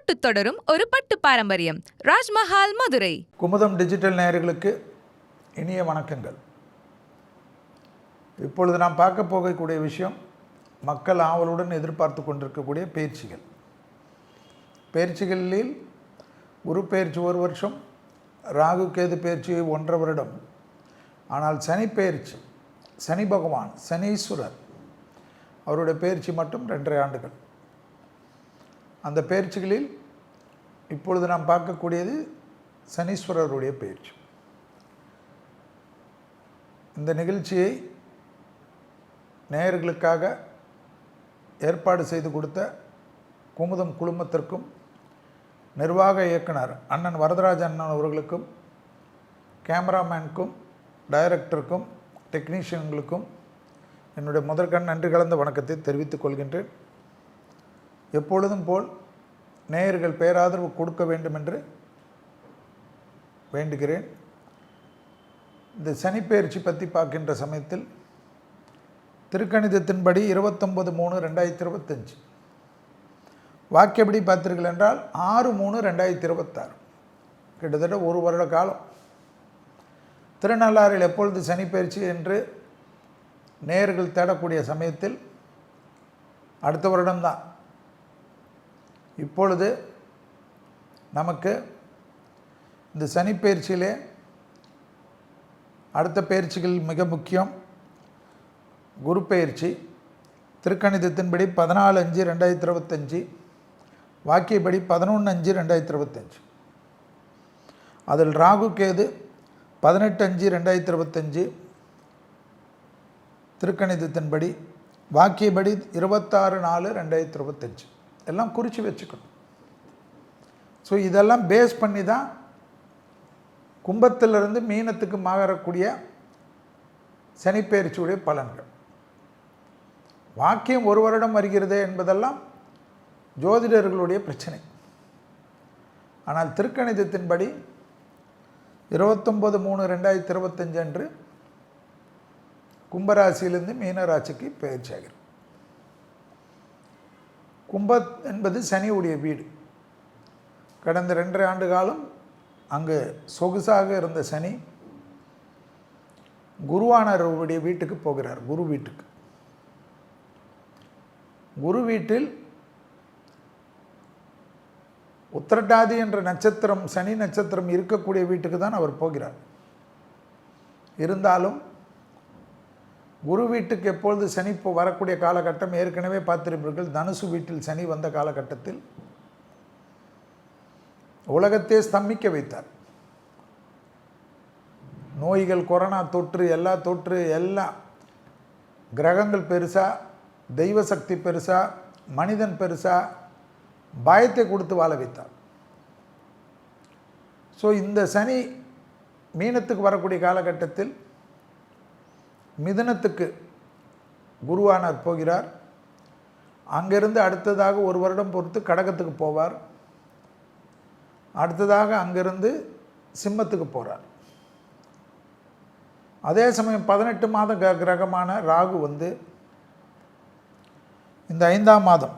தொட்டு தொடரும் ஒரு பட்டு பாரம்பரியம். ராஜ்மஹால், மதுரை. குமுதம் டிஜிட்டல் நேயர்களுக்கு இனிய வணக்கங்கள். இப்பொழுது நாம் பார்க்க போகக்கூடிய விஷயம், மக்கள் ஆவலுடன் எதிர்பார்த்து கொண்டிருக்கக்கூடிய பயிற்சிகளில் குரு பயிற்சி 1 வருஷம், ராகு கேது பயிற்சி 1.5 வருடம். ஆனால் சனி பயிற்சி, சனி பகவான், சனீஸ்வரர் அவருடைய பயிற்சி மட்டும் 2.5 ஆண்டுகள். அந்த பயிற்சிகளில் இப்பொழுது நாம் பார்க்கக்கூடியது சனீஸ்வரருடைய பயிற்சி. இந்த நிகழ்ச்சியை நேயர்களுக்காக ஏற்பாடு செய்து கொடுத்த குமுதம் குழுமத்திற்கும், நிர்வாக இயக்குனர் அண்ணன் வரதராஜன் அண்ணன் அவர்களுக்கும், கேமராமேனுக்கும், டைரக்டருக்கும், டெக்னீஷியன்களுக்கும் என்னுடைய முதற்கண் நன்றி கலந்த வணக்கத்தை தெரிவித்துக் கொள்கின்றேன். எப்பொழுதும் போல் நேயர்கள் பேராதரவு கொடுக்க வேண்டும் என்று வேண்டுகிறேன். இந்த சனிப்பெயர்ச்சி பற்றி பார்க்கின்ற சமயத்தில் திருக்கணிதத்தின்படி 29/3/2025, வாக்கியப்படி பார்த்தீர்கள் என்றால் 6/3/2026, கிட்டத்தட்ட 1 வருட காலம். திருநள்ளாறில் எப்பொழுது சனிப்பெயர்ச்சி என்று நேயர்கள் தேடக்கூடிய சமயத்தில் அடுத்த வருடம்தான். இப்பொழுது நமக்கு இந்த சனிப்பெயர்ச்சியிலே அடுத்த பயிற்சிகள் மிக முக்கியம். குரு பயிற்சி திருக்கணிதத்தின்படி 14/5/2025, வாக்கியப்படி 11/5/2025. அதில் ராகு கேது 18/5/2025, திருக்கணிதத்தின்படி, வாக்கியப்படி 26/4/2025. எல்லாம் குறித்து வச்சுக்கணும். ஸோ இதெல்லாம் பேஸ் பண்ணி தான் கும்பத்திலிருந்து மீனத்துக்கு மாறக்கூடிய சனிப்பெயர்ச்சியுடைய பலன்கள். வாக்கியம் 1 வருடம் வருகிறது என்பதெல்லாம் ஜோதிடர்களுடைய பிரச்சனை. ஆனால் திருக்கணிதத்தின்படி 29/3/2025 அன்று கும்பராசியிலிருந்து மீனராசிக்கு பயிற்சி ஆகிறது. கும்பம் என்பது சனியுடைய வீடு. கடந்த 2.5 ஆண்டு காலம் அங்கு சொகுசாக இருந்த சனி குருவானவருடைய வீட்டுக்கு போகிறார். குரு வீட்டுக்கு, குரு வீட்டில் உத்திரட்டாதி என்ற நட்சத்திரம், சனி நட்சத்திரம் இருக்கக்கூடிய வீட்டுக்கு தான் அவர் போகிறார். இருந்தாலும் குரு வீட்டுக்கு எப்பொழுது சனி வரக்கூடிய காலகட்டம் ஏற்கனவே பார்த்திருப்பீர்கள். தனுசு வீட்டில் சனி வந்த காலகட்டத்தில் உலகத்தை ஸ்தம்பிக்க வைத்தார். நோய்கள், கொரோனா தொற்று, எல்லா கிரகங்கள் பெருசா, தெய்வ சக்தி பெருசா, மனிதன் பெருசா, பயத்தை கொடுத்து வாழ வைத்தார். ஸோ இந்த சனி மீனத்துக்கு வரக்கூடிய காலகட்டத்தில் மிதுனத்துக்கு குருவானார் போகிறார். அங்கிருந்து அடுத்ததாக 1 வருடம் பொறுத்து கடகத்துக்கு போவார். அடுத்ததாக அங்கிருந்து சிம்மத்துக்கு போகிறார். அதே சமயம் 18 மாத கிரகமான ராகு வந்து இந்த 5ஆம் மாதம்,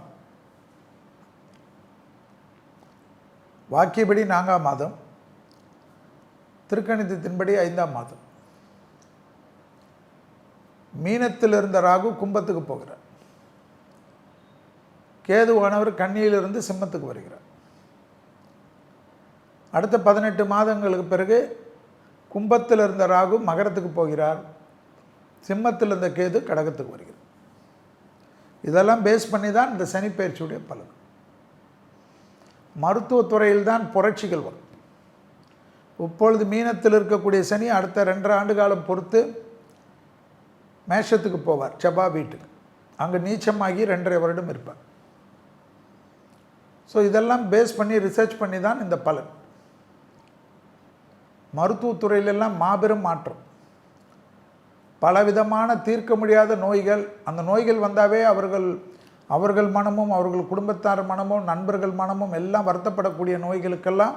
வாக்கியப்படி 4ஆம் மாதம், திருக்கணிதத்தின்படி 5ஆம் மாதம், மீனத்தில் இருந்த ராகு கும்பத்துக்கு போகிறார். கேதுவானவர் கன்னியிலிருந்து சிம்மத்துக்கு வருகிறார். அடுத்த 18 மாதங்களுக்கு பிறகு கும்பத்தில் இருந்த ராகு மகரத்துக்கு போகிறார். சிம்மத்தில் இருந்த கேது கடகத்துக்கு வருகிறார். இதெல்லாம் பேஸ் பண்ணி தான் இந்த சனி பயிற்சியுடைய பலன். மருத்துவத்துறையில் தான் புரட்சிகள் வரும். இப்பொழுது மீனத்தில் இருக்கக்கூடிய சனி அடுத்த 2.5 ஆண்டு காலம் பொறுத்து மேஷத்துக்கு போவார், செவ்வா வீட்டுக்கு. அங்கே நீச்சமாகி 2.5 வருடம் இருப்பார். ஸோ இதெல்லாம் பேஸ் பண்ணி ரிசர்ச் பண்ணி தான் இந்த பலன். மருத்துவத்துறையிலெல்லாம் மாபெரும் மாற்றம். பலவிதமான தீர்க்க முடியாத நோய்கள், அந்த நோய்கள் வந்தாவே அவர்கள் மனமும், அவர்கள் குடும்பத்தார் மனமும், நண்பர்கள் மனமும் எல்லாம் வருத்தப்படக்கூடிய நோய்களுக்கெல்லாம்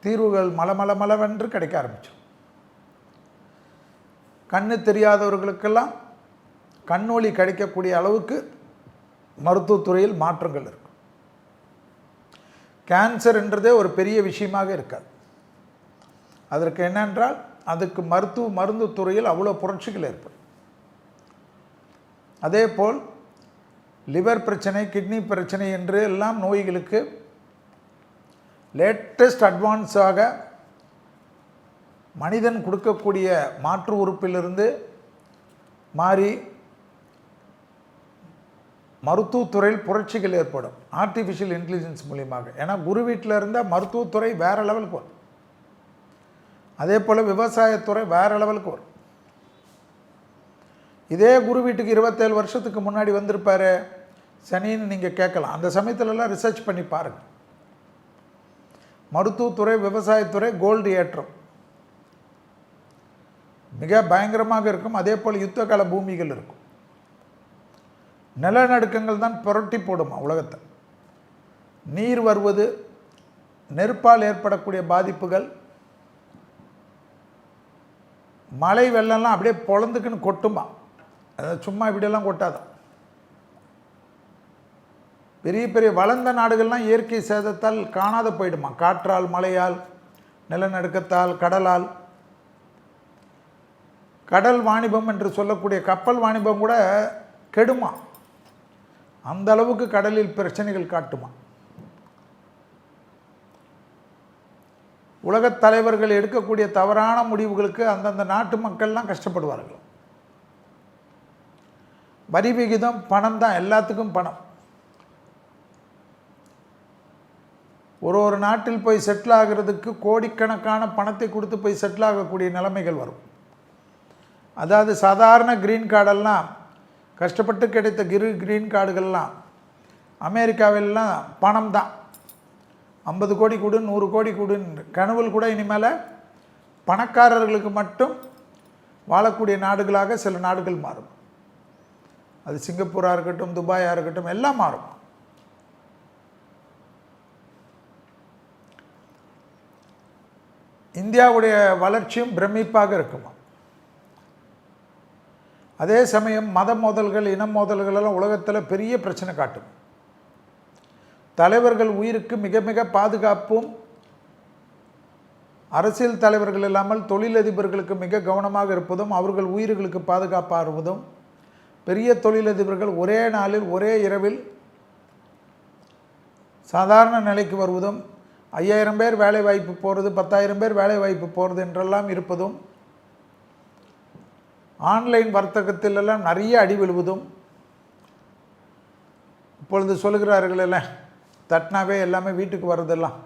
தீர்வுகள் மலமளவென்று கிடைக்க ஆரம்பிச்சிடும். கண்ணு தெரியாதவர்களுக்கெல்லாம் கண்ணொளி கிடைக்கக்கூடிய அளவுக்கு மருத்துவத்துறையில் மாற்றங்கள் இருக்கும். கேன்சர்ன்றதே ஒரு பெரிய விஷயமாக இருக்காது. அதற்கு என்னென்றால் அதுக்கு மருந்து துறையில் அவ்வளோ புரட்சிகள் ஏற்படும். அதே போல் லிவர் பிரச்சனை, கிட்னி பிரச்சனை என்று எல்லாம் நோய்களுக்கு லேட்டஸ்ட் அட்வான்ஸாக மனிதன் கொடுக்கக்கூடிய மாற்று உறுப்பிலிருந்து மாறி மருத்துவத்துறையில் புரட்சிகள் ஏற்படும் ஆர்டிஃபிஷியல் இன்டெலிஜென்ஸ் மூலியமாக. ஏன்னா குரு வீட்டில் இருந்தால் மருத்துவத்துறை வேறு லெவலுக்கு வரும். அதே போல் விவசாயத்துறை வேறு லெவலுக்கு வரும். இதே குரு வீட்டுக்கு 27 வருஷத்துக்கு முன்னாடி வந்திருப்பார் சனின்னு நீங்கள் கேட்கலாம். அந்த சமயத்துலலாம் ரிசர்ச் பண்ணி பாருங்கள். மருத்துவத்துறை, விவசாயத்துறை கோல்டு ஏற்றம் மிக பயங்கரமாக இருக்கும். அதே போல் யுத்த கால பூமிகள் இருக்கும். நிலநடுக்கங்கள் தான் புரட்டி போடுமா உலகத்தை. நீர் வருவது, நெருப்பால் ஏற்படக்கூடிய பாதிப்புகள், மழை வெள்ளம்லாம் அப்படியே பொழந்துக்குன்னு கொட்டுமா. அதாவது சும்மா இப்படியெல்லாம் கொட்டாதான். பெரிய பெரிய வளர்ந்த நாடுகள்லாம் இயற்கை சேதத்தால் காணாத போயிடுமா. காற்றால், மழையால், நிலநடுக்கத்தால், கடலால். கடல் வாணிபம் என்று சொல்லக்கூடிய கப்பல் வாணிபம் கூட கெடுமா. அந்த அளவுக்கு கடலில் பிரச்சனைகள் காட்டுமா. உலகத் தலைவர்கள் எடுக்கக்கூடிய தவறான முடிவுகளுக்கு அந்தந்த நாட்டு மக்கள்லாம் கஷ்டப்படுவார்கள். வரி விகிதம், பணம் தான், எல்லாத்துக்கும் பணம். ஒரு நாட்டில் போய் செட்டில் ஆகிறதுக்கு கோடிக்கணக்கான பணத்தை கொடுத்து போய் செட்டில் ஆகக்கூடிய நிலைமைகள் வரும். அதாவது சாதாரண க்ரீன் கார்டெல்லாம், கஷ்டப்பட்டு கிடைத்த க்ரீன் கார்டுகள்லாம் அமெரிக்காவிலாம் பணம் தான். 50 கோடி கொடு, 100 கோடி கொடுன்னு கனவுகள் கூட இனிமேல் பணக்காரர்களுக்கு மட்டும் வாழக்கூடிய நாடுகளாக சில நாடுகள் மாறும். அது சிங்கப்பூராக இருக்கட்டும், துபாயாக இருக்கட்டும், எல்லாம் மாறும். இந்தியாவுடைய வளர்ச்சியும் பிரமிப்பாக இருக்குமா. அதே சமயம் மத மோதல்கள், இன மோதல்கள் எல்லாம் உலகத்தில் பெரிய பிரச்சனை காட்டும். தலைவர்கள் உயிருக்கு மிக மிக பாதுகாப்பும், அரசியல் தலைவர்கள் இல்லாமல் தொழிலதிபர்களுக்கு மிக கவனமாக இருப்பதும், அவர்கள் உயிர்களுக்கு பாதுகாப்பாகுவதும், பெரிய தொழிலதிபர்கள் ஒரே நாளில் ஒரே இரவில் சாதாரண நிலைக்கு வருவதும், 5000 பேர் வேலை வாய்ப்பு போகிறது, 10,000 பேர் வேலை வாய்ப்பு போகிறது என்றெல்லாம் இருப்பதும், ஆன்லைன் வர்த்தகத்திலெல்லாம் நிறைய அடி விழுவதும், இப்பொழுது சொல்லுகிறார்கள் எல்லாம் தட்னாவே எல்லாமே வீட்டுக்கு வர்றதெல்லாம்,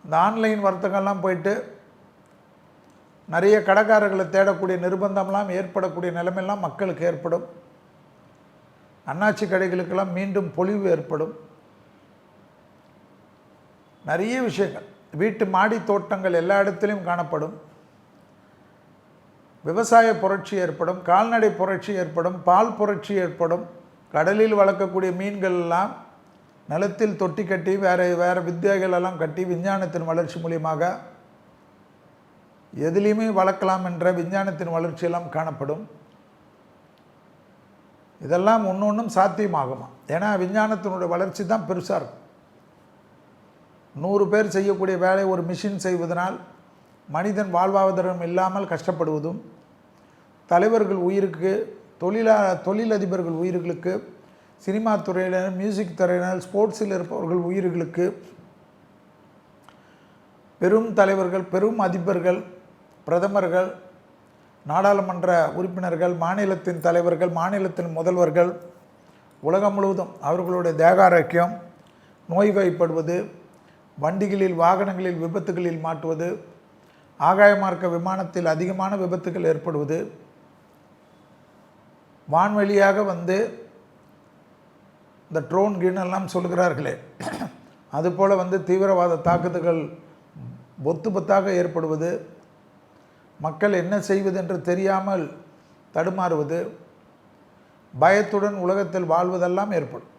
இந்த ஆன்லைன் வர்த்தகம்லாம் போயிட்டு நிறைய கடைக்காரர்களை தேடக்கூடிய நிர்பந்தம்லாம் ஏற்படக்கூடிய நிலைமையெல்லாம் மக்களுக்கு ஏற்படும். அண்ணாச்சி கடைகளுக்கெல்லாம் மீண்டும் பொலிவு ஏற்படும். நிறைய விஷயங்கள், வீட்டு மாடி தோட்டங்கள் எல்லா இடத்துலையும் காணப்படும். விவசாய புரட்சி ஏற்படும், கால்நடை புரட்சி ஏற்படும், பால் புரட்சி ஏற்படும். கடலில் வளர்க்கக்கூடிய மீன்கள் எல்லாம் நிலத்தில் தொட்டி கட்டி வேறு வித்தைகள் எல்லாம் கட்டி விஞ்ஞானத்தின் வளர்ச்சி மூலியமாக எதுலேயுமே வளர்க்கலாம் என்ற விஞ்ஞானத்தின் வளர்ச்சியெல்லாம் காணப்படும். இதெல்லாம் ஒன்றும் சாத்தியமாகுமா. ஏன்னா விஞ்ஞானத்தினுடைய வளர்ச்சி தான் பெருசாக இருக்கும். 100 பேர் செய்யக்கூடிய வேலை ஒரு மிஷின் செய்வதனால் மனிதன் வாழ்வாதாரம் இல்லாமல் கஷ்டப்படுவதும், தலைவர்கள் உயிருக்கு, தொழிலதிபர்கள் உயிர்களுக்கு, சினிமா துறையினர், மியூசிக் துறையினர், ஸ்போர்ட்ஸில் இருப்பவர்கள் உயிர்களுக்கு, பெரும் தலைவர்கள், பெரும் அதிபர்கள், பிரதமர்கள், நாடாளுமன்ற உறுப்பினர்கள், மாநிலத்தின் தலைவர்கள், மாநிலத்தின் முதல்வர்கள், உலகம் முழுவதும் அவர்களுடைய தேக ஆரோக்கியம் நோய்வாய்ப்படுவது, வண்டிகளில் வாகனங்களில் விபத்துகளில் மாட்டுவது, ஆகாய மார்க்க விமானத்தில் அதிகமான விபத்துகள் ஏற்படுவது, வான்வழியாக வந்து இந்த ட்ரோன் கீனெல்லாம் சொல்கிறார்களே அதுபோல் வந்து தீவிரவாத தாக்குதல்கள் பொத்தாக ஏற்படுவது, மக்கள் என்ன செய்வது என்று தெரியாமல் தடுமாறுவது, பயத்துடன் உலகத்தில் வாழ்வதெல்லாம் ஏற்படும்.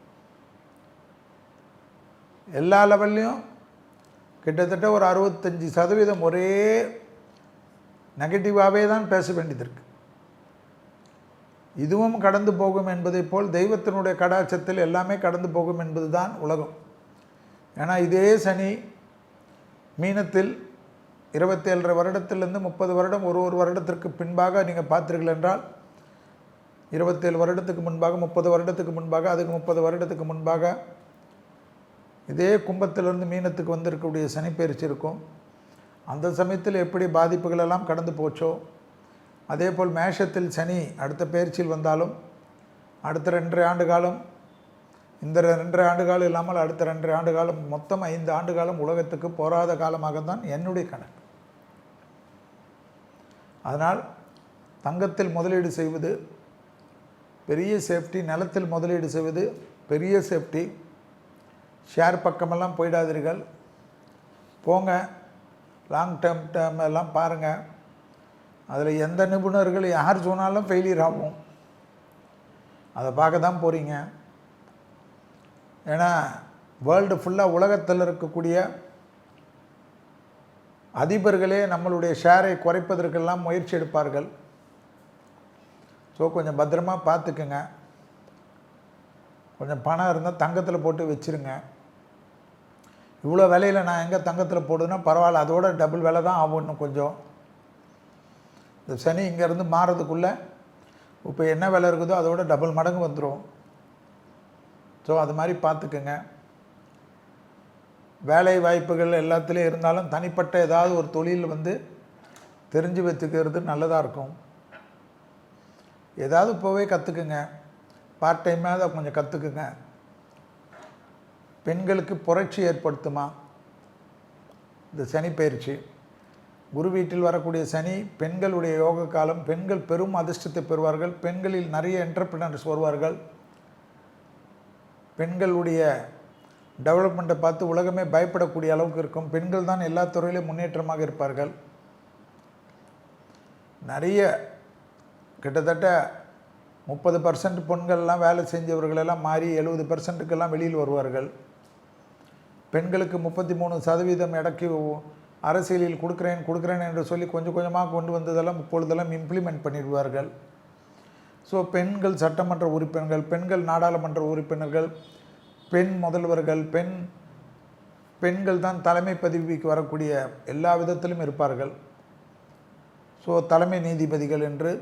எல்லா லெவல்லையும் கிட்டத்தட்ட ஒரு 65% ஒரே நெகட்டிவாகவே தான் பேச வேண்டியது இருக்குது. இதுவும் கடந்து போகும் என்பதை போல் தெய்வத்தினுடைய கடாட்சத்தில் எல்லாமே கடந்து போகும் என்பது தான் உலகம். ஏன்னா இதே சனி மீனத்தில் 27 வருடத்திலிருந்து 30 வருடம் ஒரு வருடத்திற்கு பின்பாக நீங்கள் பார்த்தீர்கள் என்றால் 27 வருடத்துக்கு முன்பாக 30 வருடத்துக்கு முன்பாக அதுக்கு 30 வருடத்துக்கு முன்பாக இதே கும்பத்திலிருந்து மீனத்துக்கு வந்திருக்கக்கூடிய சனி பயிற்சி இருக்கும். அந்த சமயத்தில் எப்படி பாதிப்புகள் எல்லாம் கடந்து போச்சோ அதே போல் மேஷத்தில் சனி அடுத்த பயிற்சியில் வந்தாலும் அடுத்த 2.5 ஆண்டு காலம், இந்த 2.5 ஆண்டு காலம் இல்லாமல் அடுத்த 2.5 ஆண்டு காலம், மொத்தம் 5 ஆண்டு காலம் உலகத்துக்கு போராத காலமாக தான் என்னுடைய கணக்கு. அதனால் தங்கத்தில் முதலீடு செய்வது பெரிய சேஃப்டி, நிலத்தில் முதலீடு செய்வது பெரிய சேஃப்டி. ஷேர் பக்கமெல்லாம் போயிடாதீர்கள், போங்க லாங் டேர்ம் எல்லாம் பாருங்கள். அதில் எந்த நிபுணர்கள் யார் சொன்னாலும் ஃபெயிலியர் ஆகும், அதை பார்க்க தான் போகிறீங்க. ஏன்னா வேர்ல்டு ஃபுல்லாக உலகத்தில் இருக்கக்கூடிய அதிபர்களே நம்மளுடைய ஷேரை குறைப்பதற்கெல்லாம் முயற்சி எடுப்பார்கள். ஸோ கொஞ்சம் பத்திரமாக பார்த்துக்குங்க. கொஞ்சம் பணம் இருந்தால் தங்கத்தில் போட்டு வச்சுருங்க. இவ்வளோ விலையில் நான் எங்கே தங்கத்தில் போடுதுன்னா பரவாயில்ல, அதோட டபுள் விலை தான் ஆகும். இன்னும் கொஞ்சம் இந்த சனி இங்கேருந்து மாறதுக்குள்ளே இப்போ என்ன விலை இருக்குதோ அதோட டபுள் மடங்கு வந்துடும். ஸோ அது மாதிரி பார்த்துக்குங்க. வேலை வாய்ப்புகள் எல்லாத்துலேயும் இருந்தாலும் தனிப்பட்ட ஏதாவது ஒரு தொழில் தெரிஞ்சு வச்சுக்கிறது நல்லதாக இருக்கும். ஏதாவது போவே கற்றுக்குங்க, பார்ட் டைமாக அதை கொஞ்சம் கற்றுக்குங்க. பெண்களுக்கு புரட்சி ஏற்படுத்துமா இந்த சனி பயிற்சி? குரு வீட்டில் வரக்கூடிய சனி பெண்களுடைய யோக காலம். பெண்கள் பெரும் அதிர்ஷ்டத்தை பெறுவார்கள். பெண்களில் நிறைய என்டர்பிரினர்ஸ் வருவார்கள். பெண்களுடைய டெவலப்மெண்ட்டை பார்த்து உலகமே பயப்படக்கூடிய அளவுக்கு இருக்கும். பெண்கள் தான் எல்லா துறையிலும் முன்னேற்றமாக இருப்பார்கள். நிறைய கிட்டத்தட்ட 30% பெண்கள்லாம் வேலை செஞ்சவர்களெல்லாம் மாறி 70%க்கெல்லாம் வெளியில் வருவார்கள். பெண்களுக்கு 33% இடக்கு அரசியலில் கொடுக்குறேன் என்று சொல்லி கொஞ்சம் கொஞ்சமாக கொண்டு வந்ததெல்லாம் இப்பொழுதெல்லாம் இம்ப்ளிமெண்ட் பண்ணிடுவார்கள். ஸோ பெண்கள் சட்டமன்ற உறுப்பினர்கள், பெண்கள் நாடாளுமன்ற உறுப்பினர்கள், பெண் முதல்வர்கள், பெண்கள் தான் தலைமை பதவிக்கு வரக்கூடிய எல்லா விதத்திலும் இருப்பார்கள். ஸோ தலைமை நீதிபதிகள் என்று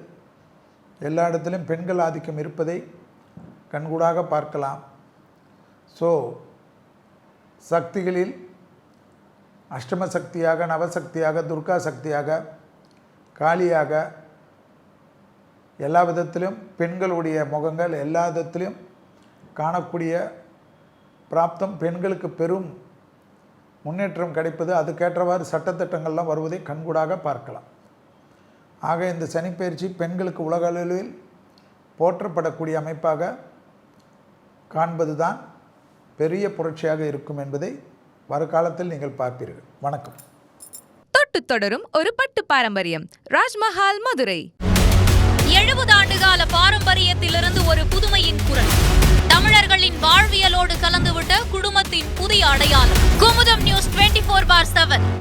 எல்லா இடத்திலும் பெண்கள் ஆதிக்கம் இருப்பதை கண்கூடாக பார்க்கலாம். ஸோ சக்திகளில் அஷ்டம சக்தியாக, நவசக்தியாக, துர்கா சக்தியாக, காளியாக எல்லா விதத்திலும் பெண்களுடைய முகங்கள் எல்லா விதத்திலும் காணக்கூடிய பிராப்தம் பெண்களுக்கு பெரும் முன்னேற்றம் கிடைப்பது, அதுக்கேற்றவாறு சட்டத்திட்டங்கள்லாம் வருவதை கண்கூடாக பார்க்கலாம். ஆக இந்த சனிப்பெயர்ச்சி பெண்களுக்கு உலக அளவில் போற்றப்படக்கூடிய அமைப்பாக காண்பது தான் பெரிய புரட்சியாக இருக்கும் என்பதை வருகாலத்தில் நீங்கள் பார்ப்பீர்கள். வணக்கம். தொட்டு தொடரும் ஒரு பட்டு பாரம்பரியம். ராஜ்மஹால், மதுரை. 70 ஆண்டுகால பாரம்பரியத்திலிருந்து ஒரு புதுமையின் குரல். தமிழர்களின் வாழ்வியலோடு கலந்துவிட்ட குடும்பத்தின் புதிய அடையாளம். குமுதம் நியூஸ் 24/7.